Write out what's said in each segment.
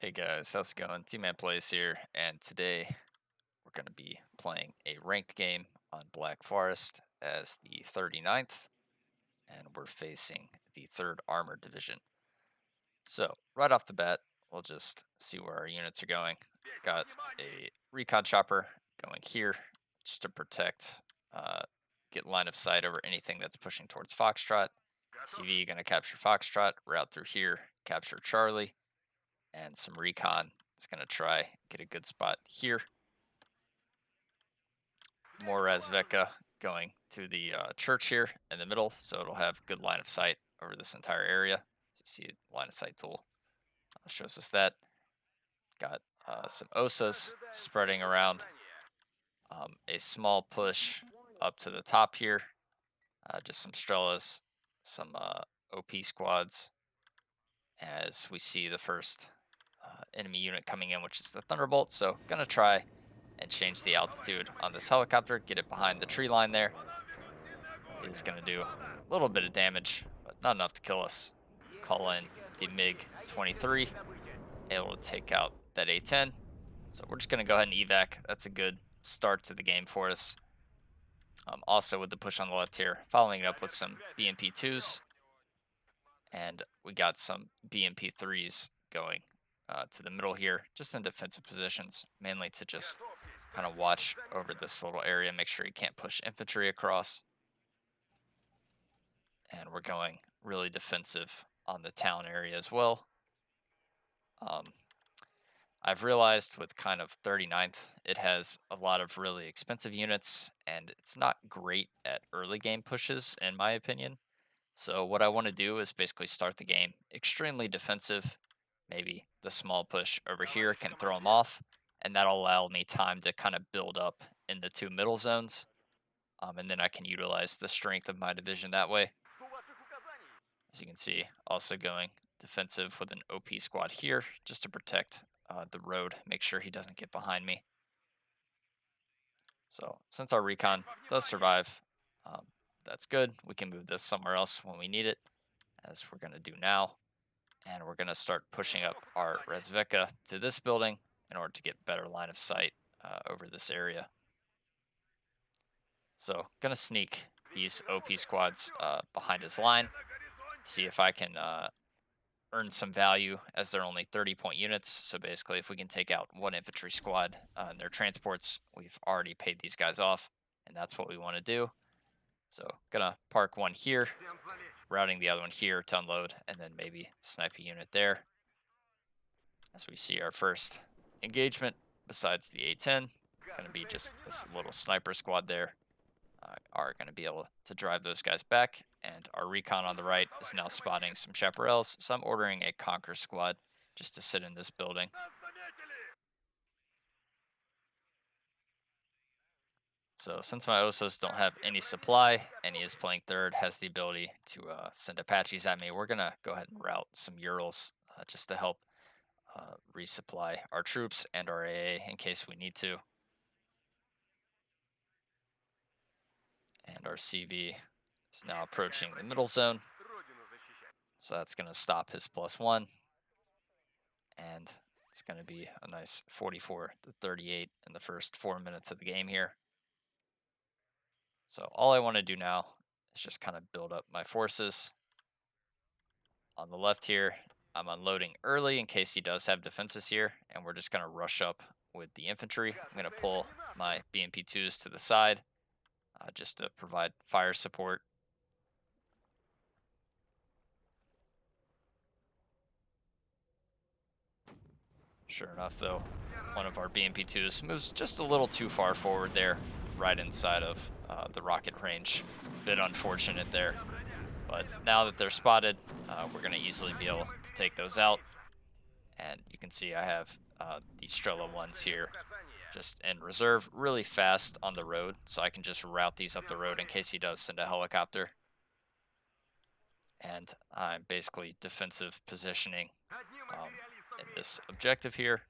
Hey guys, how's it going? tmanplays here, and today we're going to be playing a ranked game on Black Forest as the 39th, and we're facing the 3rd Armored Division. So, right off the bat, we'll just see where our units are going. Got a recon chopper going here just to protect, uh, get line of sight over anything that's pushing towards Foxtrot. CV going to capture Foxtrot, route through here, capture Charlie and some recon. It's going to try get a good spot here. More Razveka going to the church here in the middle, so it'll have good line of sight over this entire area. So see, line of sight tool shows us that. Got some OSAs spreading around. A small push up to the top here. Just some Strellas, some OP squads. As we see the first enemy unit coming in, which is the Thunderbolt. So gonna try and change the altitude on this helicopter, get it behind the tree line there. Is gonna do a little bit of damage, but not enough to kill us. Call in the MiG-23, able to take out that A-10. So we're just gonna go ahead and evac. That's a good start to the game for us. Also with the push on the left here, following it up with some BMP-2s, and we got some BMP-3s going to the middle here, just in defensive positions, mainly to just kind of watch over this little area, make sure you can't push infantry across. And we're going really defensive on the town area as well. Um, I've realized with kind of 39th, it has a lot of really expensive units, and it's not great at early game pushes, in my opinion. So what I want to do is basically start the game extremely defensive. Maybe the small push over here can throw them off, and that'll allow me time to kind of build up in the two middle zones. And then I can utilize the strength of my division that way. As you can see, also going defensive with an OP squad here just to protect the road, make sure he doesn't get behind me. So since our recon does survive, that's good. We can move this somewhere else when we need it, as we're going to do now. And we're going to start pushing up our Razveka to this building in order to get better line of sight over this area. So going to sneak these OP squads behind his line, see if I can earn some value, as they're only 30-point units. So basically, if we can take out one infantry squad and their transports, we've already paid these guys off, and that's what we want to do. So gonna park one here, routing the other one here to unload, and then maybe snipe a unit there. As we see our first engagement, besides the A-10, gonna be just this little sniper squad there. Are going to be able to drive those guys back, and our recon on the right is now spotting some chaparrals, so I'm ordering a Conquer squad just to sit in this building. So since my OSAs don't have any supply, and he is playing third, has the ability to send Apaches at me, we're going to go ahead and route some Urals just to help resupply our troops and our AA in case we need to. And our CV is now approaching the middle zone. So that's going to stop his +1. And it's going to be a nice 44-38 in the first 4 minutes of the game here. So all I want to do now is just kind of build up my forces. On the left here, I'm unloading early in case he does have defenses here, and we're just going to rush up with the infantry. I'm going to pull my BMP-2s to the side just to provide fire support. Sure enough, though, one of our BMP-2s moves just a little too far forward there, right inside of the rocket range. Bit unfortunate there. But now that they're spotted, we're going to easily be able to take those out. And you can see I have the Strela ones here just in reserve, really fast on the road, so I can just route these up the road in case he does send a helicopter. And I'm basically defensive positioning in this objective here.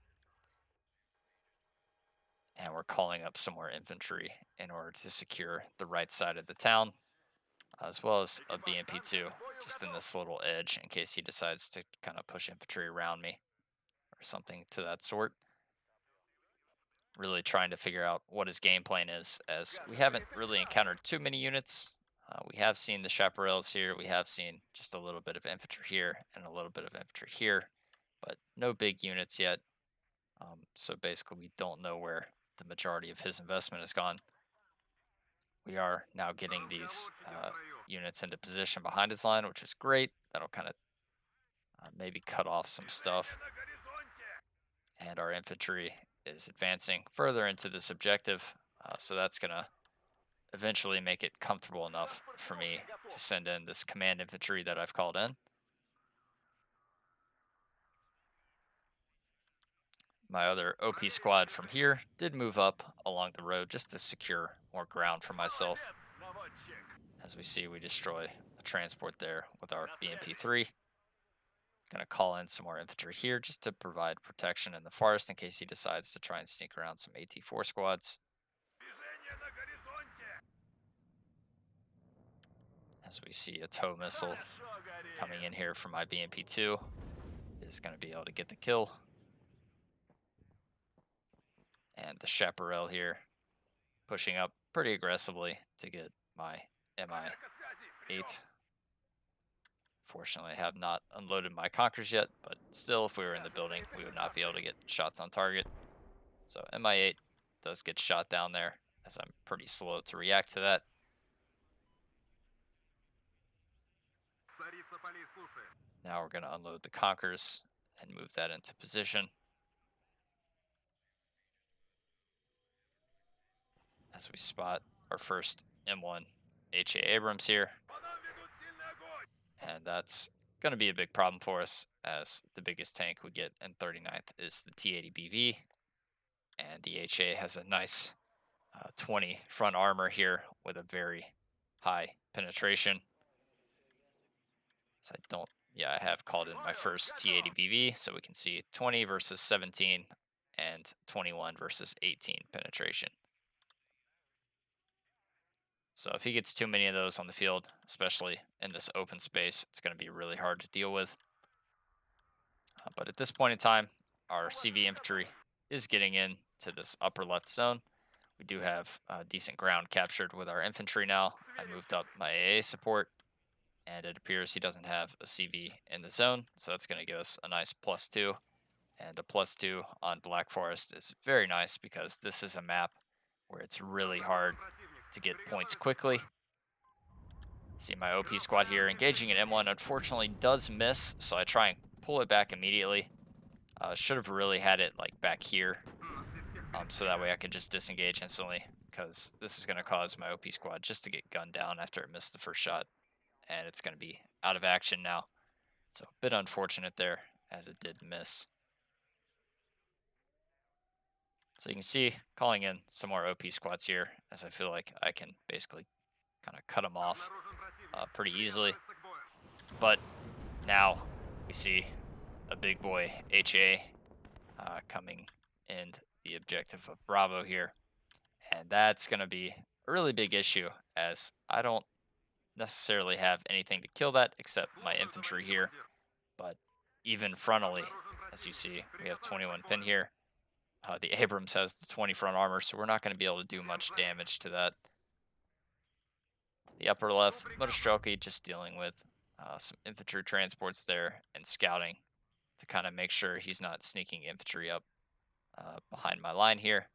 And we're calling up some more infantry in order to secure the right side of the town, as well as a BMP-2 just in this little edge in case he decides to kind of push infantry around me, or something to that sort. Really trying to figure out what his game plan is, as we haven't really encountered too many units. We have seen the chaparrals here. We have seen just a little bit of infantry here and a little bit of infantry here, but no big units yet. So basically, we don't know where the majority of his investment has gone. We are now getting these units into position behind his line, which is great. That'll kind of maybe cut off some stuff. And our infantry is advancing further into this objective, so that's going to eventually make it comfortable enough for me to send in this command infantry that I've called in. My other OP squad from here did move up along the road just to secure more ground for myself. As we see, we destroy a transport there with our BMP-3. Gonna call in some more infantry here just to provide protection in the forest in case he decides to try and sneak around some AT-4 squads. As we see a tow missile coming in here from my BMP-2 is going to be able to get the kill. And the chaparral here pushing up pretty aggressively to get my Mi-8. Fortunately, I have not unloaded my Conquerors yet, but still, if we were in the building, we would not be able to get shots on target. So Mi-8 does get shot down there, as I'm pretty slow to react to that. Now we're going to unload the Conquerors and move that into position. As we spot our first M1 HA Abrams here. And that's going to be a big problem for us, as the biggest tank we get in 39th is the T-80BV. And the HA has a nice 20 front armor here with a very high penetration. So I have called in my first T-80BV, so we can see 20 versus 17 and 21 versus 18 penetration. So if he gets too many of those on the field, especially in this open space, it's going to be really hard to deal with. But at this point in time, our CV infantry is getting into this upper left zone. We do have decent ground captured with our infantry now. I moved up my AA support, and it appears he doesn't have a CV in the zone, so that's going to give us a nice +2. And a +2 on Black Forest is very nice because this is a map where it's really hard to get points quickly. See my OP squad here engaging an M1 unfortunately does miss, so I try and pull it back immediately. Should have really had it like back here, so that way I could just disengage instantly, because this is going to cause my OP squad just to get gunned down after it missed the first shot, and it's going to be out of action now. So a bit unfortunate there, as it did miss. So you can see, calling in some more OP squads here, as I feel like I can basically kind of cut them off pretty easily. But now we see a big boy HA coming in the objective of Bravo here. And that's going to be a really big issue, as I don't necessarily have anything to kill that except my infantry here. But even frontally, as you see, we have 21 pin here. The Abrams has the 20 front armor, so we're not going to be able to do much damage to that. The upper left, Motostrelki just dealing with some infantry transports there and scouting to kind of make sure he's not sneaking infantry up behind my line here.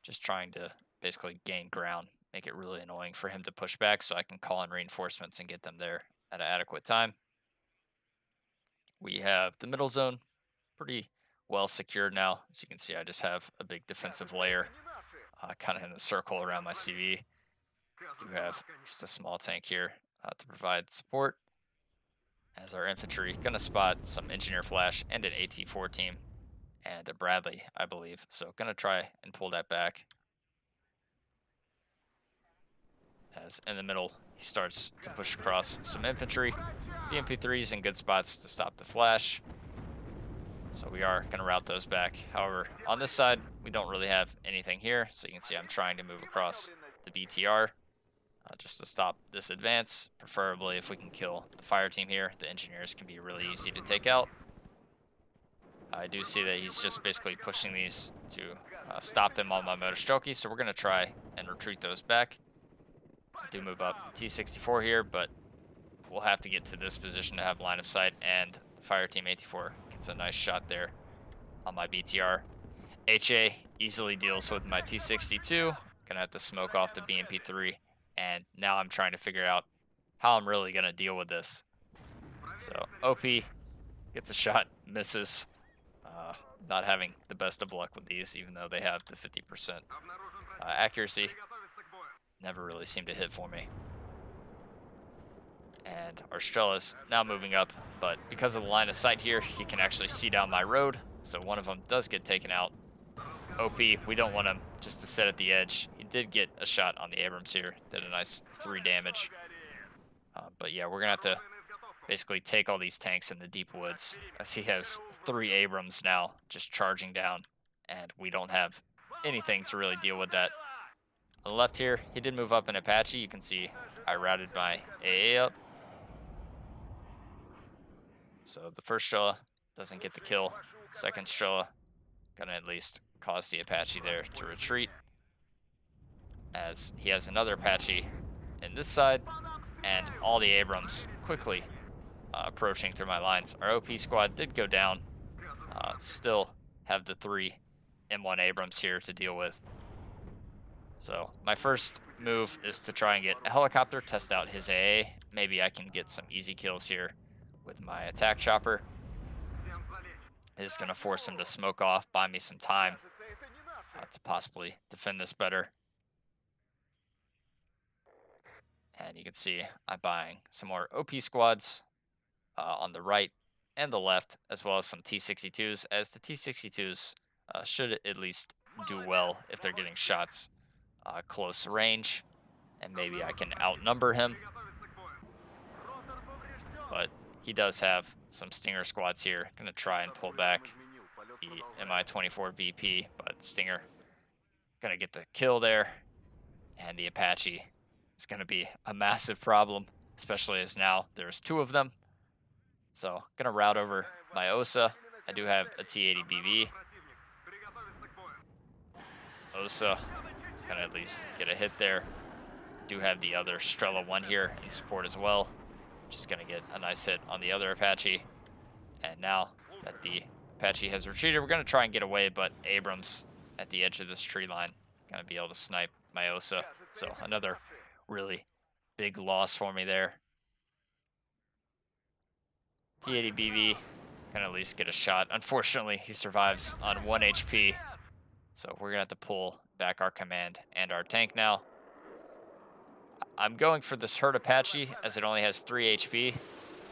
Just trying to basically gain ground, make it really annoying for him to push back so I can call in reinforcements and get them there at an adequate time. We have the middle zone pretty well secured now. As you can see, I just have a big defensive layer kind of in a circle around my CV. Do have just a small tank here to provide support, as our infantry going to spot some engineer flash and an AT-4 team and a Bradley, I believe. So going to try and pull that back. As in the middle, he starts to push across some infantry. BMP-3s in good spots to stop the flash. So we are going to route those back. However, on this side, we don't really have anything here. So you can see I'm trying to move across the BTR just to stop this advance. Preferably if we can kill the fire team here. The engineers can be really easy to take out. I do see that he's just basically pushing these to stop them on my Motostoki, so we're going to try and retreat those back. I do move up T64 here, but we'll have to get to this position to have line of sight, and Fire Team 84 gets a nice shot there on my BTR. HA easily deals with my T62. Gonna have to smoke off the BMP3, and now I'm trying to figure out how I'm really gonna deal with this. So OP gets a shot, misses. Not having the best of luck with these, even though they have the 50% accuracy. Never really seemed to hit for me. And our Strella's now moving up, but because of the line of sight here, he can actually see down my road, so one of them does get taken out. OP, we don't want him just to sit at the edge. He did get a shot on the Abrams here, did a nice 3 damage. But yeah, we're gonna have to basically take all these tanks in the deep woods, as he has 3 Abrams now just charging down, and we don't have anything to really deal with that. On the left here, he did move up an Apache. You can see I routed my AA up. So the first Strela doesn't get the kill. Second Strela gonna at least cause the Apache there to retreat, as he has another Apache in this side, and all the Abrams quickly approaching through my lines. Our OP squad did go down. Still have the 3 M1 Abrams here to deal with. So my first move is to try and get a helicopter, test out his AA. Maybe I can get some easy kills here with my attack chopper. It's going to force him to smoke off, buy me some time to possibly defend this better. And you can see I'm buying some more OP squads on the right and the left, as well as some T62s, as the T62s should at least do well if they're getting shots close range, and maybe I can outnumber him. But he does have some Stinger squads here. Gonna try and pull back the Mi-24 VP, but Stinger gonna get the kill there, and the Apache is gonna be a massive problem, especially as now there's 2 of them. So gonna route over my OSA. I do have a T-80 BB. OSA gonna at least get a hit there. Do have the other Strela 1 here in support as well. Just gonna get a nice hit on the other Apache. And now that the Apache has retreated, we're gonna try and get away, but Abrams at the edge of this tree line gonna be able to snipe my OSA. So another really big loss for me there. T-80 BB can at least get a shot. Unfortunately, he survives on 1 HP. So we're gonna have to pull back our command and our tank now. I'm going for this hurt Apache, as it only has 3 HP,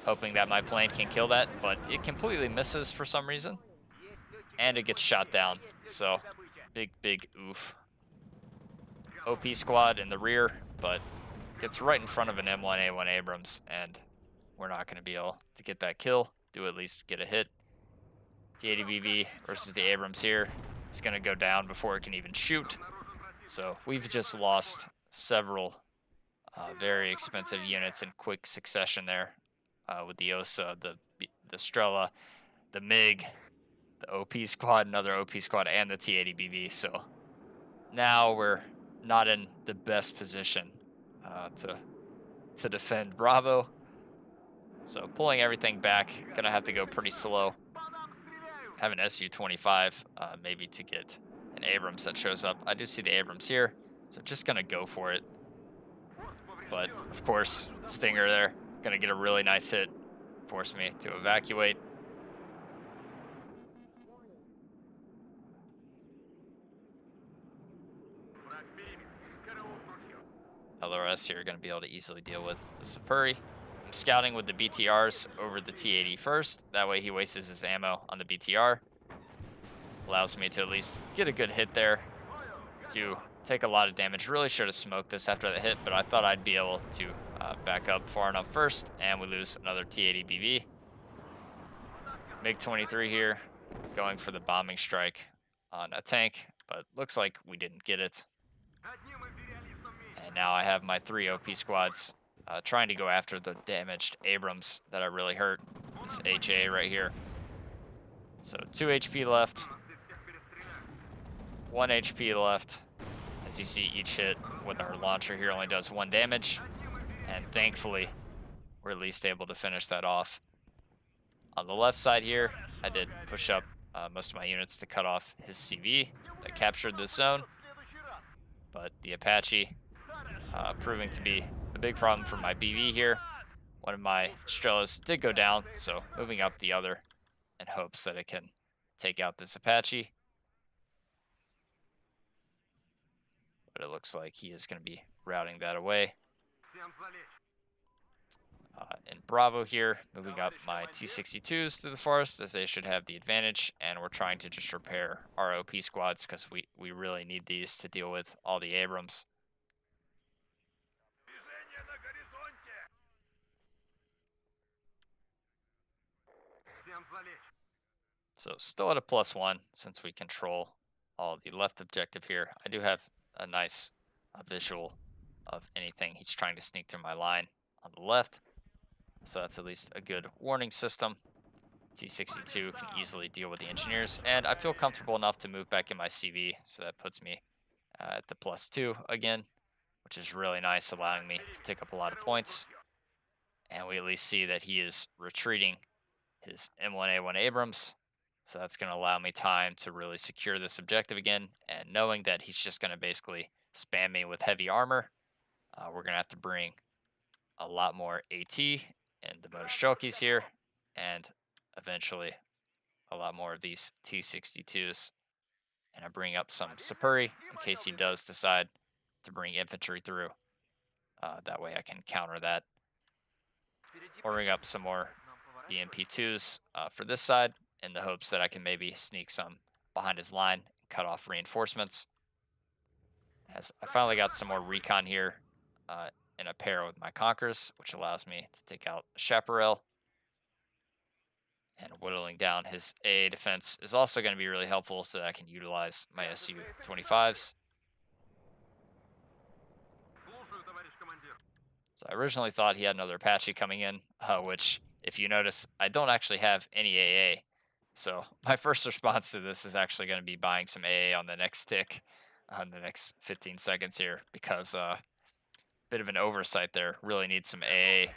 hoping that my plane can kill that, but it completely misses for some reason, and it gets shot down. So big oof. OP squad in the rear, but gets right in front of an M1A1 Abrams, and we're not going to be able to get that kill. Do at least get a hit. T-80 BV versus the Abrams here. It's going to go down before it can even shoot. So we've just lost several very expensive units in quick succession there, with the OSA, the Strela, the MiG, the OP squad, another OP squad, and the T-80 BV. So now we're not in the best position to defend Bravo. So pulling everything back, gonna have to go pretty slow. Have an Su-25, maybe to get an Abrams that shows up. I do see the Abrams here, so just gonna go for it. But of course, Stinger there, gonna get a really nice hit, force me to evacuate. LRS here gonna be able to easily deal with the Sapuri. I'm scouting with the BTRs over the T-80 first. That way he wastes his ammo on the BTR. Allows me to at least get a good hit there. Do take a lot of damage. Really should have smoked this after the hit, but I thought I'd be able to back up far enough first, and we lose another T-80 BV. MiG-23 here, going for the bombing strike on a tank, but looks like we didn't get it. And now I have my 3 OP squads trying to go after the damaged Abrams that I really hurt. This HA right here. So 2 HP left, 1 HP left. As you see, each hit with our launcher here only does 1 damage. And thankfully, we're at least able to finish that off. On the left side here, I did push up most of my units to cut off his CV that captured this zone. But the Apache proving to be a big problem for my BV here. One of my Strellas did go down, so moving up the other in hopes that it can take out this Apache. But it looks like he is going to be routing that away. In Bravo here, moving up my T-62s through the forest as they should have the advantage, and we're trying to just repair our OP squads because we really need these to deal with all the Abrams. So still at a +1 since we control all the left objective here. I do have a nice visual of anything he's trying to sneak through my line on the left. So that's at least a good warning system. T-62 can easily deal with the engineers, and I feel comfortable enough to move back in my CV, so that puts me at the +2 again, which is really nice, allowing me to take up a lot of points. And we at least see that he is retreating his M1A1 Abrams, so that's going to allow me time to really secure this objective again, and knowing that he's just going to basically spam me with heavy armor, we're going to have to bring a lot more AT and the Motostrelkis here, and eventually a lot more of these T-62s. And I bring up some Sapuri in case he does decide to bring infantry through. That way I can counter that. Ordering up some more BMP2s for this side in the hopes that I can maybe sneak some behind his line and cut off reinforcements. As I finally got some more recon here in a pair with my Conquerors, which allows me to take out Chaparral. And whittling down his AA defense is also going to be really helpful so that I can utilize my Su-25s. So I originally thought he had another Apache coming in, which, if you notice, I don't actually have any AA. So my first response to this is actually going to be buying some AA on the next tick on the next 15 seconds here, because bit of an oversight there. Really need some AA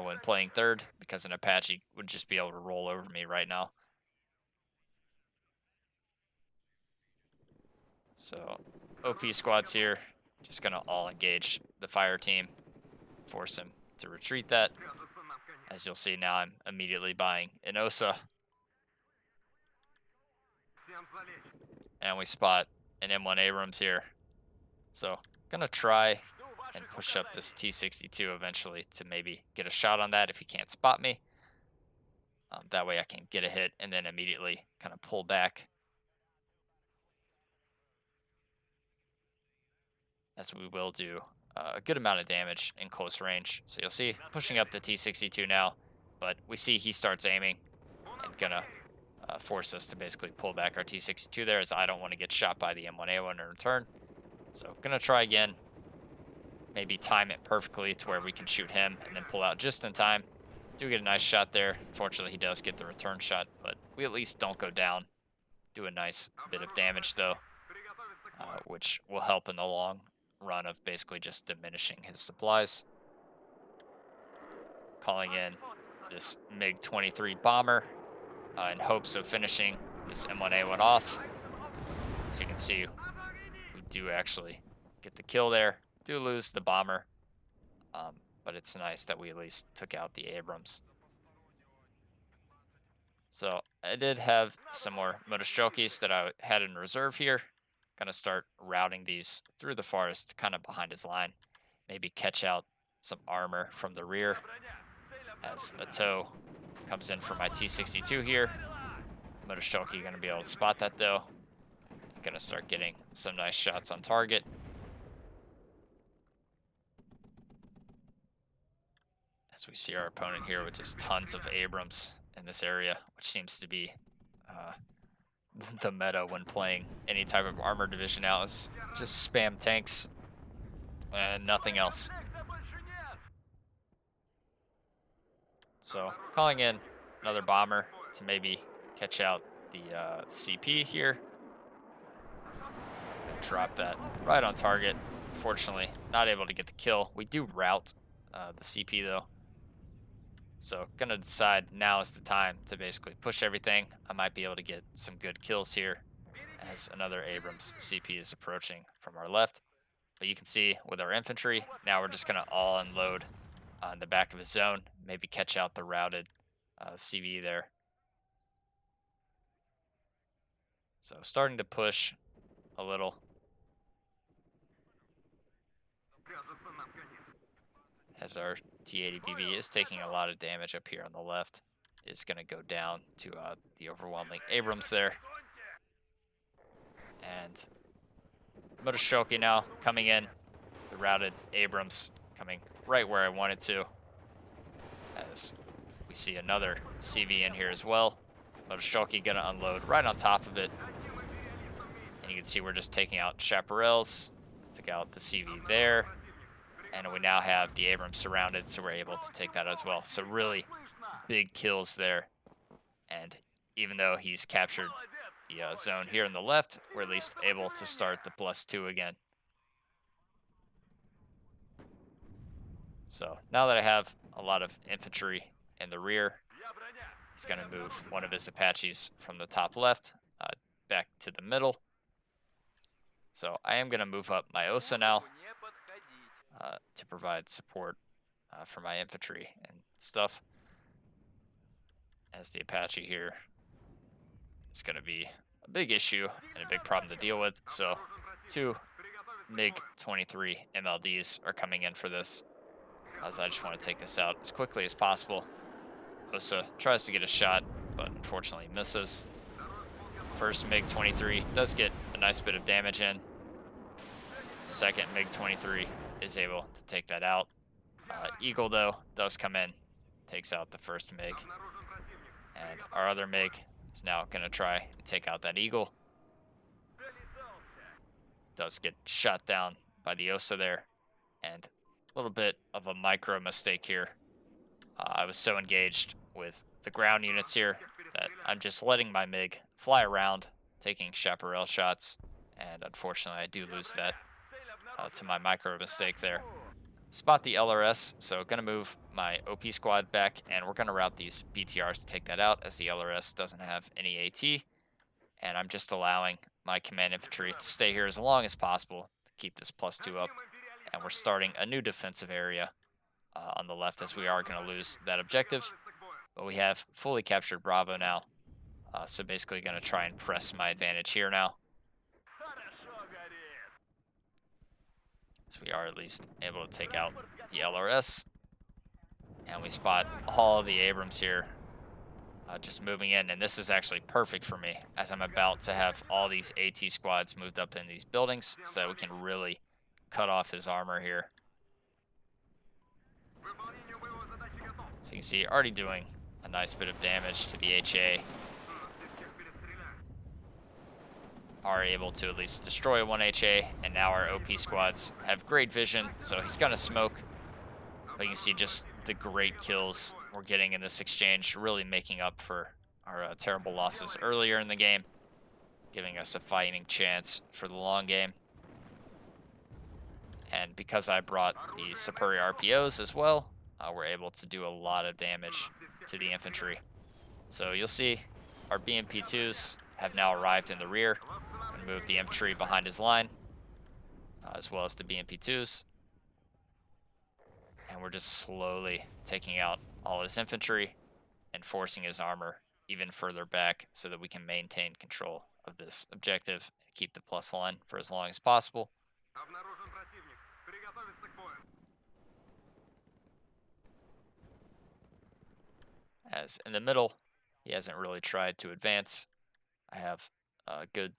when playing third, because an Apache would just be able to roll over me right now. So OP squads here, just going to all engage the fire team, force him to retreat that. As you'll see now, I'm immediately buying an OSA. And we spot an M1 Abrams here. So going to try and push up this T-62 eventually to maybe get a shot on that if he can't spot me. That way I can get a hit and then immediately kind of pull back, as we will do a good amount of damage in close range. So you'll see pushing up the T-62 now, but we see he starts aiming and gonna force us to basically pull back our T-62 there, as I don't want to get shot by the M1A1 in return. So gonna try again, maybe time it perfectly to where we can shoot him and then pull out just in time. Do get a nice shot there. Unfortunately, he does get the return shot, but we at least don't go down. Do a nice bit of damage though, which will help in the long run of basically just diminishing his supplies. Calling in this MiG-23 bomber in hopes of finishing this M1A1 off. So you can see we do actually get the kill there. Do lose the bomber, but it's nice that we at least took out the Abrams. So I did have some more Motostrelkis that I had in reserve here. Gonna start routing these through the forest, kind of behind his line. Maybe catch out some armor from the rear as a tow comes in for my T-62 here. Motostrelki gonna be able to spot that though. Gonna start getting some nice shots on target. As we see our opponent here with just tons of Abrams in this area, which seems to be the meta when playing any type of armor division now, is just spam tanks and nothing else. So calling in another bomber to maybe catch out the CP here. And drop that right on target. Unfortunately, not able to get the kill. We do rout the CP though. So gonna decide now is the time to basically push everything. I might be able to get some good kills here as another Abrams CP is approaching from our left. But you can see with our infantry, now we're just gonna all unload on the back of his zone, maybe catch out the routed CV there. So starting to push a little. As our T80BB is taking a lot of damage up here on the left, is going to go down to the overwhelming Abrams there. And Motoshoki now coming in, the routed Abrams coming right where I wanted to. As we see another CV in here as well. Motoshoki going to unload right on top of it. And you can see we're just taking out chaparrals, took out the CV there. And we now have the Abrams surrounded, so we're able to take that as well. So really big kills there. And even though he's captured the zone here on the left, we're at least able to start the +2 again. So now that I have a lot of infantry in the rear, he's going to move one of his Apaches from the top left back to the middle. So I am going to move up my OSA now to provide support for my infantry and stuff. As the Apache here is going to be a big issue and a big problem to deal with. So 2 MiG-23 MLDs are coming in for this, as I just want to take this out as quickly as possible. OSA tries to get a shot, but unfortunately misses. First MiG-23 does get a nice bit of damage in. Second MiG-23 is able to take that out. Eagle, though, does come in, takes out the first MiG. And our other MiG is now going to try and take out that Eagle. Does get shot down by the OSA there. And a little bit of a micro mistake here. I was so engaged with the ground units here that I'm just letting my MiG fly around, taking chaparral shots. And unfortunately, I do lose that to my micro mistake there. Spot the LRS, so gonna move my OP squad back, and we're gonna route these BTRs to take that out, as the LRS doesn't have any AT, and I'm just allowing my command infantry to stay here as long as possible to keep this +2 up, and we're starting a new defensive area on the left, as we are gonna lose that objective, but we have fully captured Bravo now, so basically gonna try and press my advantage here now. So we are at least able to take out the LRS. And we spot all of the Abrams here just moving in. And this is actually perfect for me, as I'm about to have all these AT squads moved up in these buildings so that we can really cut off his armor here. So you can see already doing a nice bit of damage to the HA. Are able to at least destroy one HA, and now our OP squads have great vision, so he's gonna smoke. But you can see just the great kills we're getting in this exchange, really making up for our terrible losses earlier in the game, giving us a fighting chance for the long game. And because I brought the superior RPOs as well, we're able to do a lot of damage to the infantry. So you'll see our BMP-2s have now arrived in the rear. Move the infantry behind his line, as well as the BMP-2s. And we're just slowly taking out all his infantry and forcing his armor even further back so that we can maintain control of this objective and keep the plus line for as long as possible. As in the middle, he hasn't really tried to advance. I have a good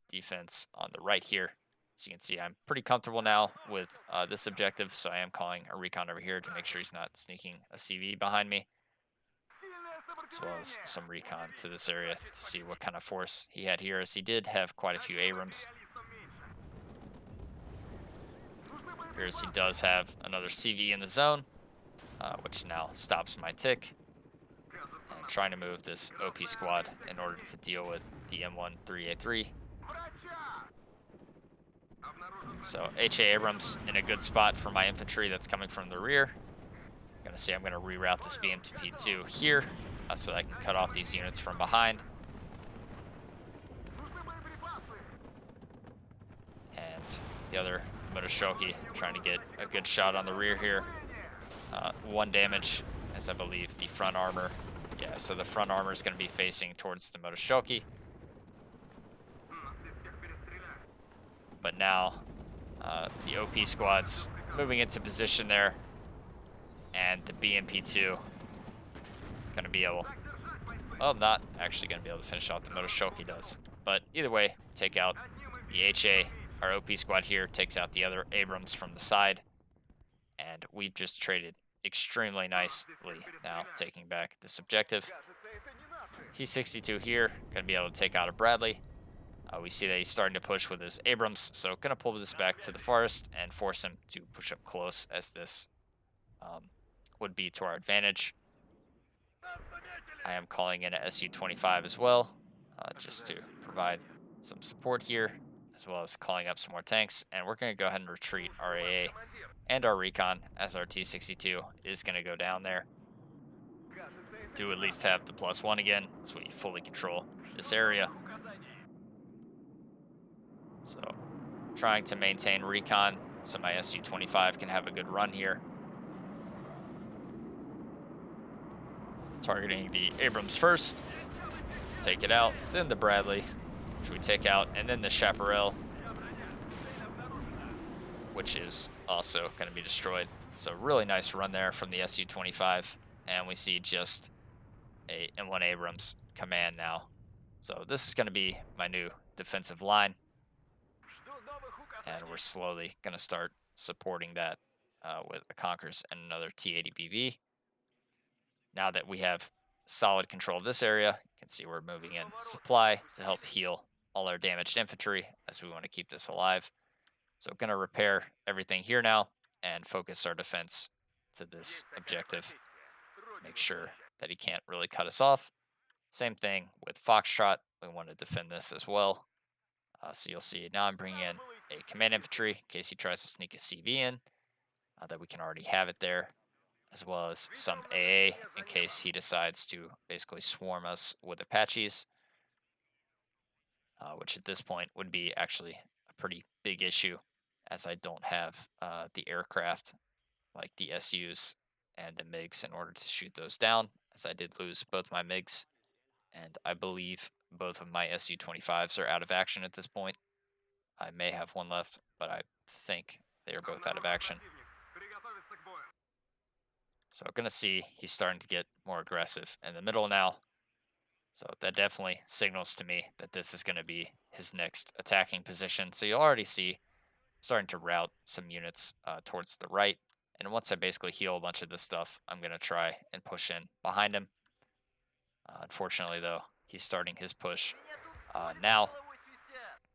defense on the right here. So you can see I'm pretty comfortable now with this objective, so I am calling a recon over here to make sure he's not sneaking a CV behind me, as well as some recon to this area to see what kind of force he had here, as he did have quite a few Abrams. Appears he does have another CV in the zone, which now stops my tick. and trying to move this OP squad in order to deal with the M13A3. So HA Abrams in a good spot for my infantry that's coming from the rear. I'm gonna reroute this BMP2 here so that I can cut off these units from behind. And the other Motoshoki trying to get a good shot on the rear here. 1 damage, as I believe the front armor. Yeah, so the front armor is going to be facing towards the Motoshoki. But now the OP squad's moving into position there. And the BMP2 going to be able... Well, not actually going to be able to finish off the Motoshoki does. But either way, take out the HA. Our OP squad here takes out the other Abrams from the side. And we've just traded extremely nicely now, taking back this objective. T-62 here, going to be able to take out a Bradley. We see that he's starting to push with his Abrams, so going to pull this back to the forest and force him to push up close, as this would be to our advantage. I am calling in a Su-25 as well, just to provide some support here, as well as calling up some more tanks. And we're going to go ahead and retreat our AA and our recon, as our T-62 is going to go down there. Do at least have the +1 again, so we fully control this area. So trying to maintain recon so my Su-25 can have a good run here. Targeting the Abrams first, take it out, then the Bradley, which we take out, and then the Chaparral, which is also going to be destroyed. So really nice run there from the Su-25, and we see just a M1 Abrams command now. So this is going to be my new defensive line, and we're slowly going to start supporting that with a Conkers and another T-80 BV. Now that we have solid control of this area, you can see we're moving in supply to help heal all our damaged infantry, as we want to keep this alive. So going to repair everything here now and focus our defense to this objective. Make sure that he can't really cut us off. Same thing with Foxtrot. We want to defend this as well. So you'll see now I'm bringing in a command infantry in case he tries to sneak a CV in, that we can already have it there, as well as some AA in case he decides to basically swarm us with Apaches, which at this point would be actually a pretty big issue, as I don't have the aircraft like the SUs and the MiGs in order to shoot those down, as I did lose both my MiGs, and I believe both of my Su-25s are out of action at this point. I may have one left, but I think they are both out of action. So gonna see he's starting to get more aggressive in the middle now. So that definitely signals to me that this is going to be his next attacking position. So you'll already see starting to route some units towards the right. And once I basically heal a bunch of this stuff, I'm going to try and push in behind him. Unfortunately, though, he's starting his push now.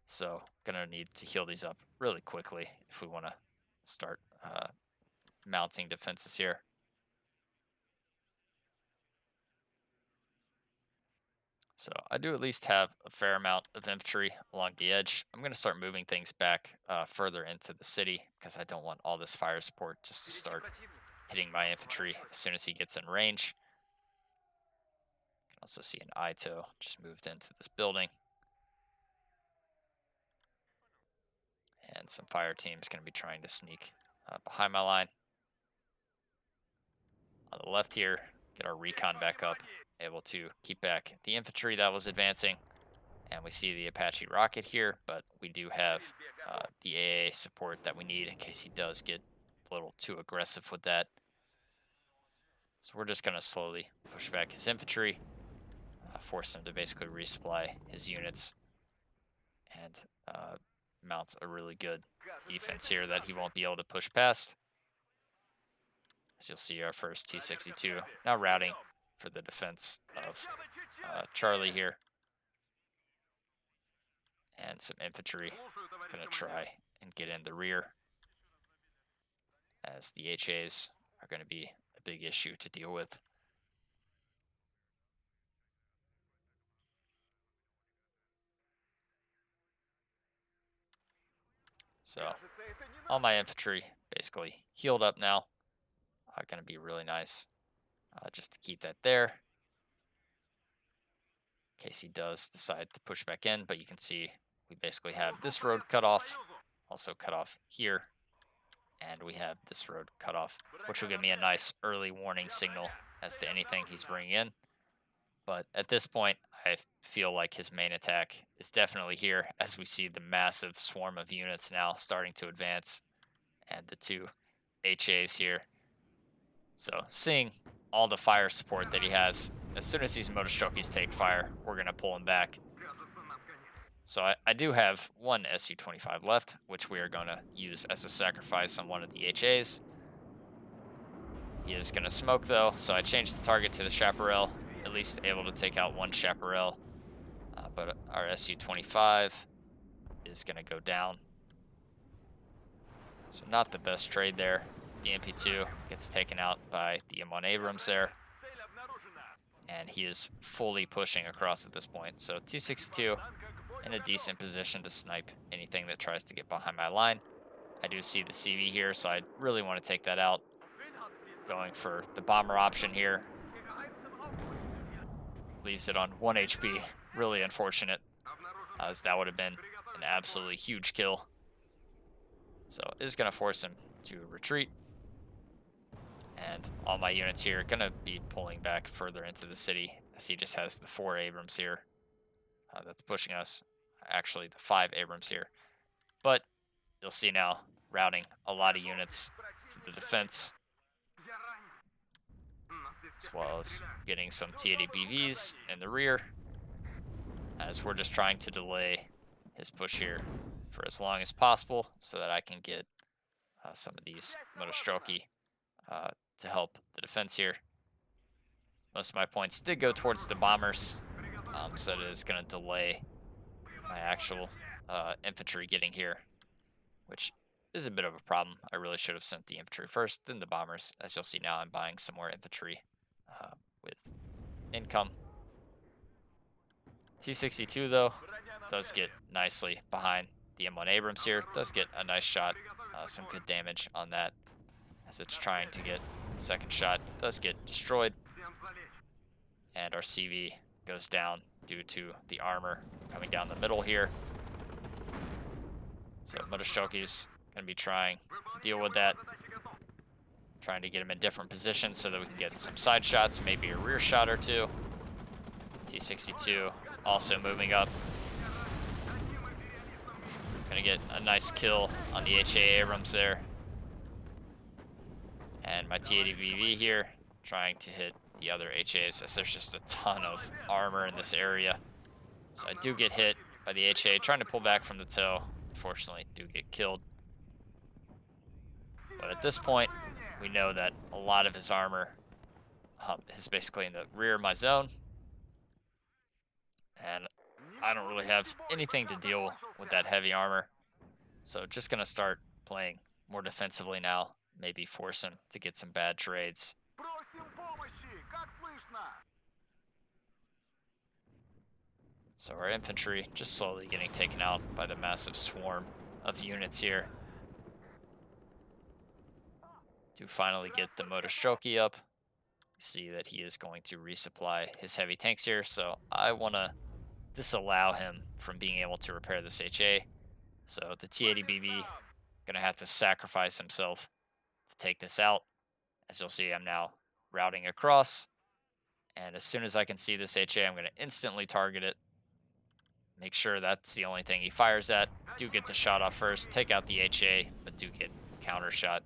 So going to need to heal these up really quickly if we want to start mounting defenses here. So I do at least have a fair amount of infantry along the edge. I'm going to start moving things back further into the city, because I don't want all this fire support just to start hitting my infantry as soon as he gets in range. You can also see an Ito just moved into this building. And some fire teams going to be trying to sneak behind my line. On the left here, get our recon back up, able to keep back the infantry that was advancing. And we see the Apache rocket here, but we do have the AA support that we need in case he does get a little too aggressive with that. So we're just going to slowly push back his infantry, force him to basically resupply his units, and mount a really good defense here that he won't be able to push past. As you'll see, our first T-62 now routing for the defense of Charlie here. And some infantry going to try and get in the rear, as the HAs are going to be a big issue to deal with. So all my infantry basically healed up now. Going to be really nice just to keep that there in case he does decide to push back in. But you can see we basically have this road cut off, also cut off here, and we have this road cut off, which will give me a nice early warning signal as to anything he's bringing in. But at this point, I feel like his main attack is definitely here as we see the massive swarm of units now starting to advance and the two HAs here. So seeing all the fire support that he has, as soon as these Motostrokis take fire, we're going to pull him back. So I do have one Su-25 left, which we are going to use as a sacrifice on one of the HAs. He is going to smoke though, so I changed the target to the Chaparral, at least able to take out one Chaparral. But our Su-25 is going to go down. So not the best trade there. BMP-2 gets taken out by the M1 Abrams there. And he is fully pushing across at this point. So T-62 in a decent position to snipe anything that tries to get behind my line. I do see the CV here, so I really want to take that out. Going for the bomber option here. Leaves it on 1 HP. Really unfortunate, as that would have been an absolutely huge kill. So it is going to force him to retreat. And all my units here are going to be pulling back further into the city, as he just has the 4 Abrams here that's pushing us. Actually, the 5 Abrams here. But you'll see now, routing a lot of units to the defense, as well as getting some T-80BVs in the rear, as we're just trying to delay his push here for as long as possible so that I can get some of these Monostroki to help the defense here. Most of my points did go towards the bombers, so it is going to delay my actual infantry getting here, which is a bit of a problem. I really should have sent the infantry first, then the bombers. As you'll see now, I'm buying some more infantry with income. T-62, though, does get nicely behind the M1 Abrams here. Does get a nice shot, some good damage on that, as it's trying to get the second shot. Does get destroyed. And our CV goes down due to the armor coming down the middle here. So Motostroki's going to be trying to deal with that. Trying to get him in different positions so that we can get some side shots, maybe a rear shot or two. T-62 also moving up. Gonna get a nice kill on the HA Abrams there. And my T-80BV here, trying to hit the other HAs, as there's just a ton of armor in this area. So I do get hit by the HA, trying to pull back from the toe. Unfortunately, do get killed. But at this point, we know that a lot of his armor is basically in the rear of my zone. And I don't really have anything to deal with that heavy armor. So just going to start playing more defensively now. Maybe force him to get some bad trades. So our infantry just slowly getting taken out by the massive swarm of units here. Do finally get the Motorstroki up. See that he is going to resupply his heavy tanks here, so I want to disallow him from being able to repair this HA. So the T-80BV gonna have to sacrifice himself to take this out. As you'll see, I'm now routing across, and as soon as I can see this HA, I'm gonna instantly target it. Make sure that's the only thing he fires at. Do get the shot off first, take out the HA, but do get counter shot.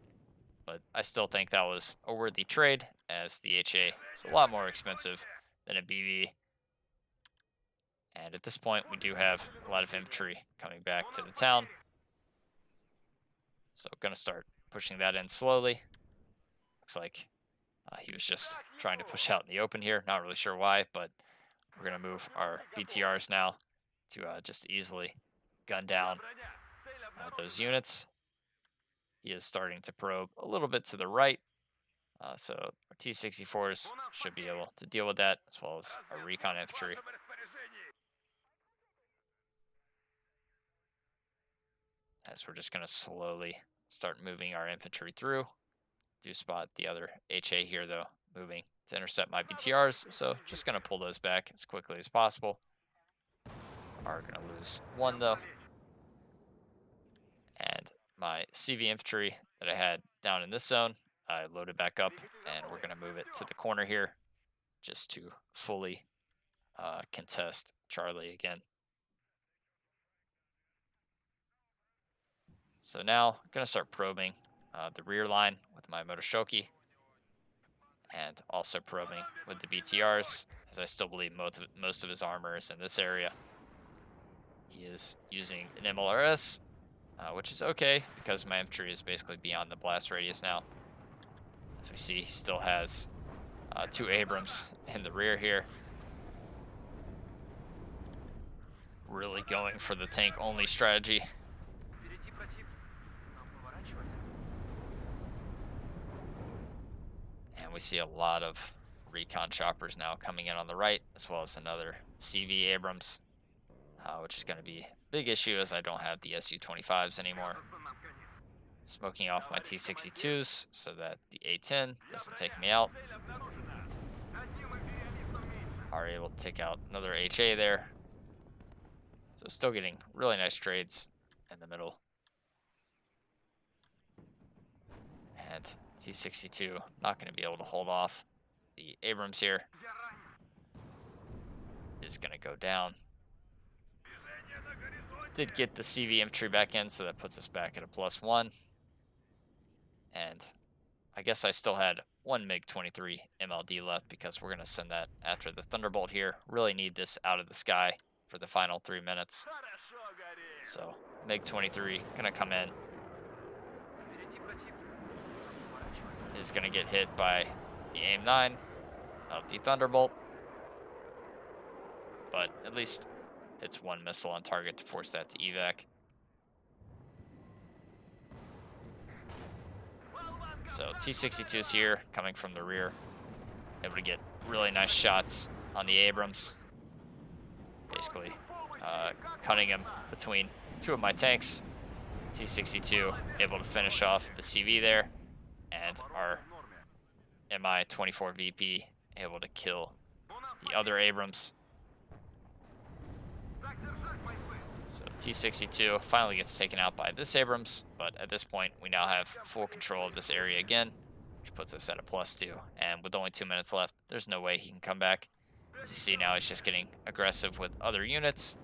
But I still think that was a worthy trade, as the HA is a lot more expensive than a BV. And at this point, we do have a lot of infantry coming back to the town. So gonna start pushing that in slowly. Looks like he was just trying to push out in the open here. Not really sure why, but we're gonna move our BTRs now to just easily gun down those units. He is starting to probe a little bit to the right. So our T-64s should be able to deal with that, as well as our recon infantry. as we're just going to slowly start moving our infantry through. Do spot the other HA here, though, moving to intercept my BTRs, so just going to pull those back as quickly as possible. Are going to lose one, though. And my CV infantry that I had down in this zone, I loaded back up, and we're going to move it to the corner here just to fully contest Charlie again. So now I'm going to start probing the rear line with my Motoshoki, and also probing with the BTRs, as I still believe most of his armor is in this area. He is using an MLRS, which is okay because my infantry is basically beyond the blast radius now. As we see, he still has 2 Abrams in the rear here. Really going for the tank-only strategy. And we see a lot of recon choppers now coming in on the right, as well as another CV Abrams, which is going to be a big issue as I don't have the Su-25s anymore. Smoking off my T-62s so that the A-10 doesn't take me out. Are able to take out another HA there. So still getting really nice trades in the middle. And T-62 not going to be able to hold off the Abrams here. Is going to go down. Did get the CV infantry back in, so that puts us back at a +1. And I guess I still had one MiG-23 MLD left because we're going to send that after the Thunderbolt here. Really need this out of the sky for the final 3 minutes. So MiG-23 going to come in. Is going to get hit by the AIM-9 of the Thunderbolt. But at least it's one missile on target to force that to evac. So T-62's here, coming from the rear. Able to get really nice shots on the Abrams. Basically cutting him between 2 of my tanks. T-62 able to finish off the CV there. And our Mi-24 VP able to kill the other Abrams. So T-62 finally gets taken out by this Abrams, but at this point we now have full control of this area again, which puts us at a +2. And with only 2 minutes left, there's no way he can come back. As you see now, he's just getting aggressive with other units.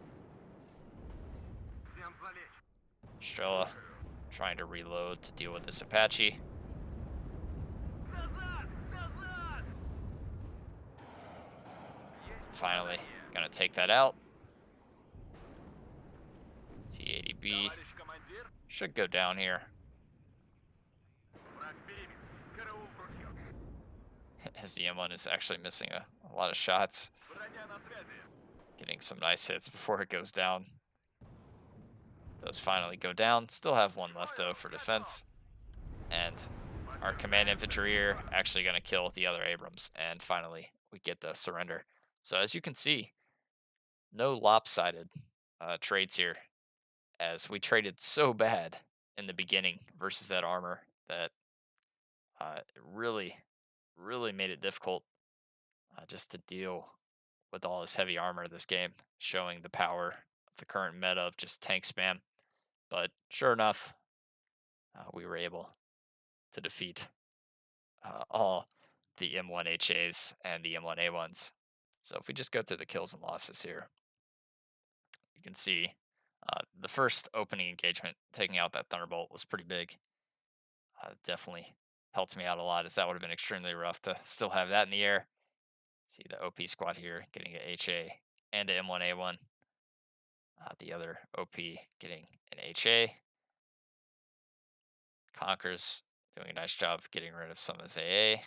Strela trying to reload to deal with this Apache. Finally gonna take that out. T-80B should go down here. As the M1 is actually missing a lot of shots. Getting some nice hits before it goes down. Those finally go down. Still have one left though for defense. And our command infantry here actually going to kill the other Abrams. And finally we get the surrender. So as you can see, no lopsided trades here, as we traded so bad in the beginning versus that armor that it really made it difficult just to deal with all this heavy armor this game, showing the power of the current meta of just tank spam. But sure enough, we were able to defeat all the M1 HAs and the M1 A1s. So if we just go through the kills and losses here, you can see the first opening engagement, taking out that Thunderbolt, was pretty big. Definitely helped me out a lot, as that would have been extremely rough to still have that in the air. See the OP squad here getting an HA and an M1A1. The other OP getting an HA. Conquer's doing a nice job of getting rid of some of his AA.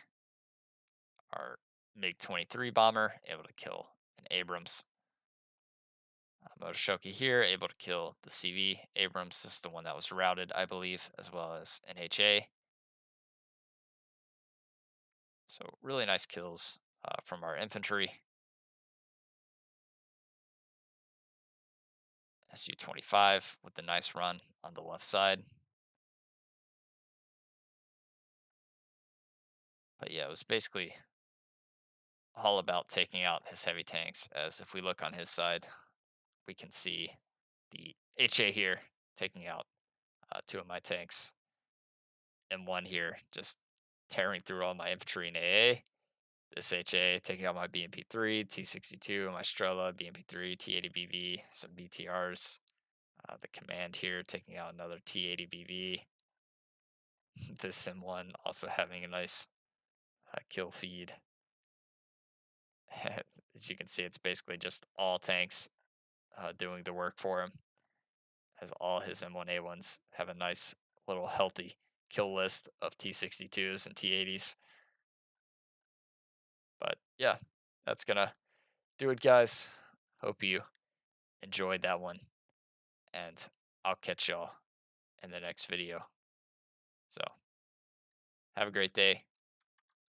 Our MiG-23 bomber able to kill an Abrams. Motoshoki here able to kill the CV Abrams. This is the one that was routed, I believe, as well as an HA. So really nice kills from our infantry. SU-25 with the nice run on the left side. But yeah, it was basically all about taking out his heavy tanks. As if we look on his side, we can see the HA here taking out two of my tanks, and one here just tearing through all my infantry in AA. This HA taking out my BMP-3, T-62, my Strela, BMP-3, T-80BV, some BTRs. The command here taking out another T-80BV. This M1 also having a nice kill feed. As you can see, it's basically just all tanks doing the work for him, as all his M1A1s have a nice little healthy kill list of T-62s and T-80s. But yeah, that's gonna do it, guys. Hope you enjoyed that one, and I'll catch y'all in the next video. So have a great day,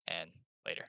and later.